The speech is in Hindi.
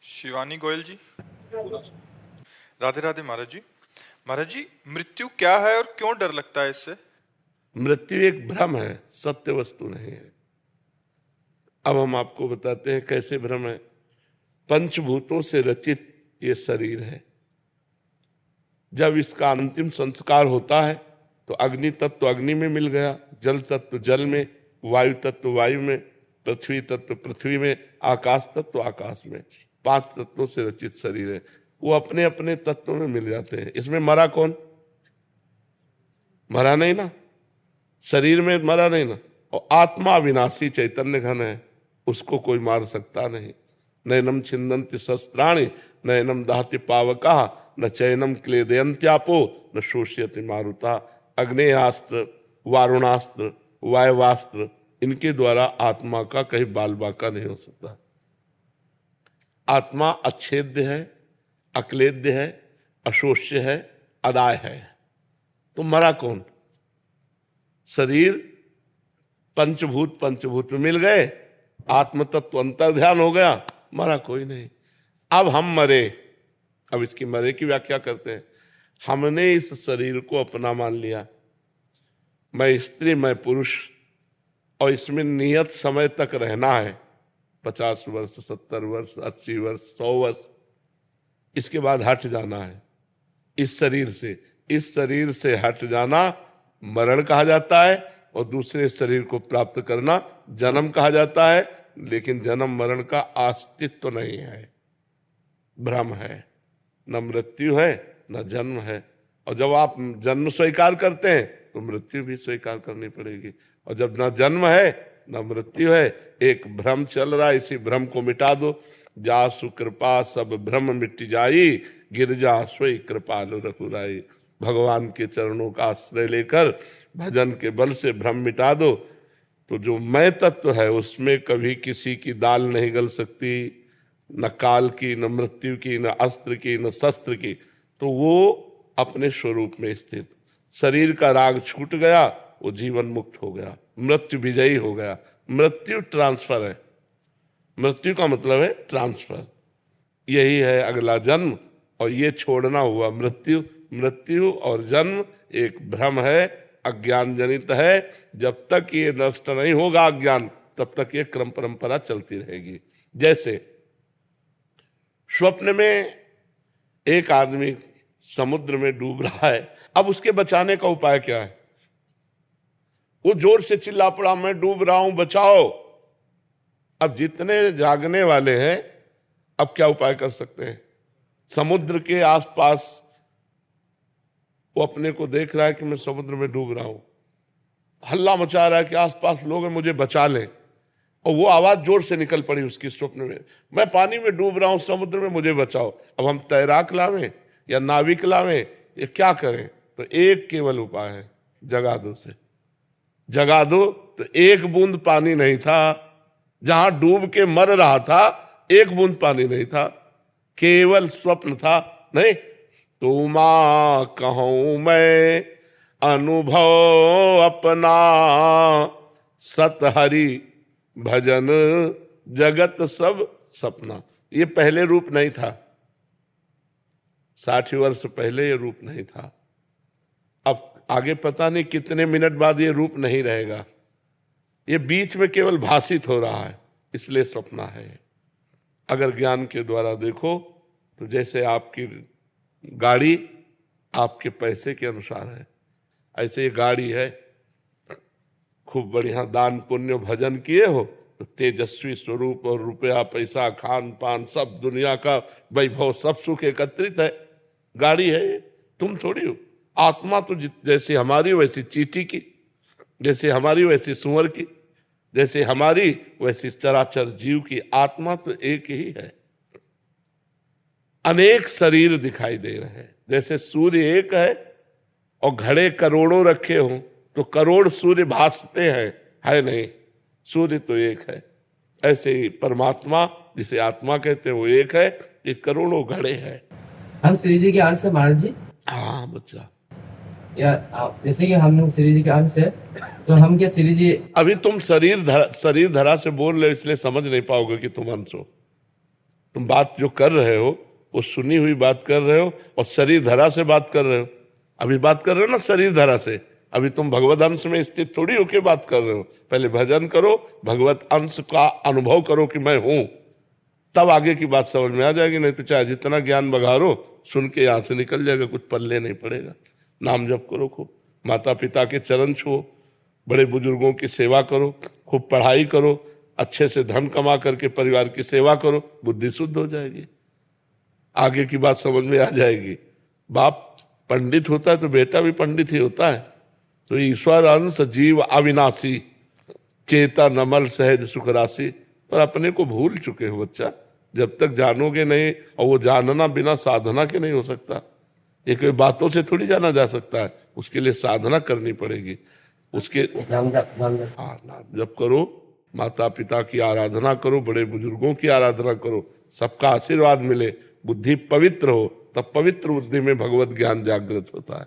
शिवानी गोयल जी। राधे राधे महाराज जी। महाराज जी, मृत्यु क्या है और क्यों डर लगता है इससे? मृत्यु एक भ्रम है, सत्य वस्तु नहीं है। अब हम आपको बताते हैं कैसे भ्रम है। पंचभूतों से रचित ये शरीर है। जब इसका अंतिम संस्कार होता है तो अग्नि तत्व अग्नि में मिल गया, जल तत्व जल में, वायु तत्व वायु में, पृथ्वी तत्व पृथ्वी में, आकाश तत्व आकाश में। 5 तत्वों से रचित शरीर है। वो अपने अपने तत्वों में मिल जाते हैं। इसमें मरा कौन? मरा नहीं ना, शरीर में मरा नहीं ना। और आत्मा विनाशी चैतन्य घन है, उसको कोई मार सकता नहीं। नैनम छिन्दन्ति शस्त्राणि नैनम दहति पावका न चैनम क्लेदयन्त्यापो न शोष्यति मारुता। अग्नेयास्त्र, वारुणास्त्र, वायवास्त्र, इनके द्वारा आत्मा का कहीं बाल बाका नहीं हो सकता। आत्मा अच्छेद्य है, अक्लेद्य है, अशोष्य है, अदाय है। तो मरा कौन? शरीर पंचभूत में मिल गए, आत्म तत्व अंतर ध्यान हो गया, मरा कोई नहीं। अब हम मरे। अब इसकी मरे की व्याख्या करते हैं। हमने इस शरीर को अपना मान लिया, मैं स्त्री मैं पुरुष, और इसमें नियत समय तक रहना है। 50 वर्ष, 70 वर्ष, 80 वर्ष, 100 वर्ष। इसके बाद हट जाना है इस शरीर से। इस शरीर से हट जाना मरण कहा जाता है, और दूसरे शरीर को प्राप्त करना जन्म कहा जाता है। लेकिन जन्म मरण का अस्तित्व नहीं है, भ्रम है। न मृत्यु है न जन्म है। और जब आप जन्म स्वीकार करते हैं तो मृत्यु भी स्वीकार करनी पड़ेगी। और जब न जन्म है न मृत्यु है, एक भ्रम चल रहा है, इसी भ्रम को मिटा दो। जासु कृपा सब भ्रम मिट जाई, गिरजा सोई कृपालु रघुराई। भगवान के चरणों का आश्रय लेकर भजन के बल से भ्रम मिटा दो, तो जो मैं तत्व है उसमें कभी किसी की दाल नहीं गल सकती, न काल की, न मृत्यु की, न अस्त्र की, न शस्त्र की। तो वो अपने स्वरूप में स्थित। शरीर का राग छूट गया, वो जीवन मुक्त हो गया, मृत्यु विजयी हो गया। मृत्यु ट्रांसफर है। मृत्यु का मतलब है ट्रांसफर। यही है अगला जन्म, और ये छोड़ना हुआ मृत्यु। मृत्यु और जन्म एक भ्रम है, अज्ञान जनित है। जब तक ये नष्ट नहीं होगा अज्ञान, तब तक ये क्रम परंपरा चलती रहेगी। जैसे स्वप्न में एक आदमी समुद्र में डूब रहा है, अब उसके बचाने का उपाय क्या है? वो जोर से चिल्ला पड़ा, मैं डूब रहा हूं, बचाओ। अब जितने जागने वाले हैं, अब क्या उपाय कर सकते हैं? समुद्र के आसपास वो अपने को देख रहा है कि मैं समुद्र में डूब रहा हूं, हल्ला मचा रहा है कि आसपास लोग हैं, मुझे बचा लें। और वो आवाज जोर से निकल पड़ी उसकी स्वप्न में, मैं पानी में डूब रहा हूं, समुद्र में, मुझे बचाओ। अब हम तैराक लावें या नाविक लावें, ये क्या करें? तो एक केवल उपाय है, जगा दो से। जगा दो तो एक बूंद पानी नहीं था, जहां डूब के मर रहा था एक बूंद पानी नहीं था, केवल स्वप्न था। नहीं तो मां कहूं मैं अनुभव अपना, सत हरि भजन जगत सब सपना। ये पहले रूप नहीं था, 60 वर्ष पहले ये रूप नहीं था। अब आगे पता नहीं कितने मिनट बाद ये रूप नहीं रहेगा। ये बीच में केवल भाषित हो रहा है, इसलिए सपना है। अगर ज्ञान के द्वारा देखो तो जैसे आपकी गाड़ी आपके पैसे के अनुसार है, ऐसे ये गाड़ी है। खूब बढ़िया दान पुण्य भजन किए हो तो तेजस्वी स्वरूप और रुपया पैसा खान पान सब दुनिया का वैभव सब सुख एकत्रित है। गाड़ी है ये, तुम थोड़ी हो। आत्मा तो जैसे हमारी वैसी चींटी की, जैसे हमारी वैसी सुअर की, जैसे हमारी वैसी चराचर जीव की। आत्मा तो एक ही है। अनेक शरीर दिखाई दे रहे हैं। जैसे सूर्य एक है और घड़े करोड़ों रखे हों तो करोड़ सूर्य भासते हैं, है नहीं, सूर्य तो एक है। ऐसे ही परमात्मा जिसे आत्मा कहते हैं वो एक है, ये करोड़ों घड़े हैं। हम श्री जी के अंश है महाराज जी। हाँ बच्चा, या आप जैसे कि हम लोग श्री जी के अंश है, तो हम क्या श्री जी? अभी तुम शरीर धरा से बोल रहे हो, इसलिए समझ नहीं पाओगे कि तुम अंश हो। तुम बात जो कर रहे हो वो सुनी हुई बात कर रहे हो और शरीर धरा से बात कर रहे हो। अभी बात कर रहे हो ना शरीर धरा से, अभी तुम भगवत अंश में स्थित थोड़ी होके बात कर रहे हो। पहले भजन करो, भगवत अंश का अनुभव करो कि मैं हूं, तब आगे की बात समझ में आ जाएगी। नहीं तो चाहे जितना ज्ञान बघारो, सुन के यहां से निकल जाएगा, कुछ पल्ले नहीं पड़ेगा। नाम जप करो खूब, माता पिता के चरण छुओ, बड़े बुजुर्गों की सेवा करो, खूब पढ़ाई करो, अच्छे से धन कमा करके परिवार की सेवा करो, बुद्धि शुद्ध हो जाएगी, आगे की बात समझ में आ जाएगी। बाप पंडित होता है तो बेटा भी पंडित ही होता है। तो ईश्वर अंश जीव अविनाशी, चेता नमल सहज सुख राशि। पर अपने को भूल चुके हो बच्चा, जब तक जानोगे नहीं, और वो जानना बिना साधना के नहीं हो सकता। ये कोई बातों से थोड़ी जाना जा सकता है, उसके लिए साधना करनी पड़ेगी। उसके नाम जप हाँ, नाम जप करो, माता पिता की आराधना करो, बड़े बुजुर्गों की आराधना करो, सबका आशीर्वाद मिले, बुद्धि पवित्र हो, तब पवित्र बुद्धि में भगवत ज्ञान जागृत होता है।